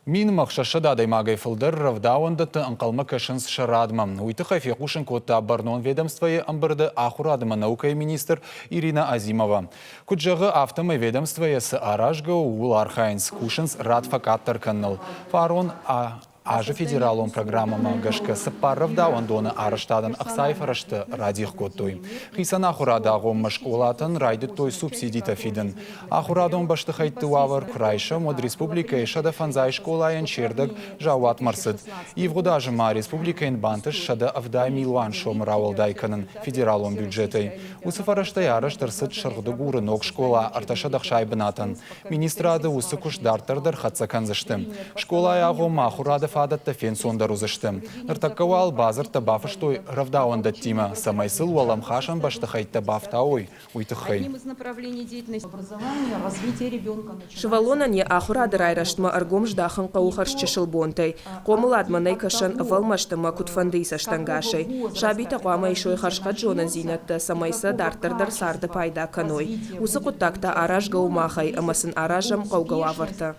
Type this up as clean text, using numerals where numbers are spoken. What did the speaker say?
Мин мақшашы дадай магай фылдыр равдауындыты аңқалма кашынс шарадма. Уйты хайфиқушын котта барнон ведомствое амбырды ахурадыма наука министр Ирина Азимова. Куджағы автомы ведомствое с аражга уул архайнс кушынс радфакаттар каннал. Фарон Ажы федералон программама гашка саппарравда ондоны арыштадын ақсайф арышты радих көттой. Хисана ахурадағым машқолатын райды той субсидита фидін. Ахурадон башты хайты уавар құрайшы мод республика ешада фанзай школайын чердік жауат марсыд. Ивгудажыма республикаин бантыш шада авдай милуан шомырауылдайканын федералон бюджетой. Усыф арыштай арыштырсыд шырғды гуры ног школа арташадақ шайбынатын. Министрады усы күшдартырдыр қатсаканзышты. Школа аяғым ахурады фадатта фен сондар узышты. Ныртаккавал базырта бафыштой равдаонда тима. Самайсыл уалам хашан башты хайта бафтауй уйтыхай. Шывалона не ахурады райраштма аргом ждахын қауқаршчы шылбонтай. Қомыладма найкашан валмаштыма кутфандыйса штангашай. Шабита қуама ишой харшқа джонан зинатта самайса дартырдар сарды пайда каной. Усы құттакта араж гаумахай, амасын аражам қаугауаварта.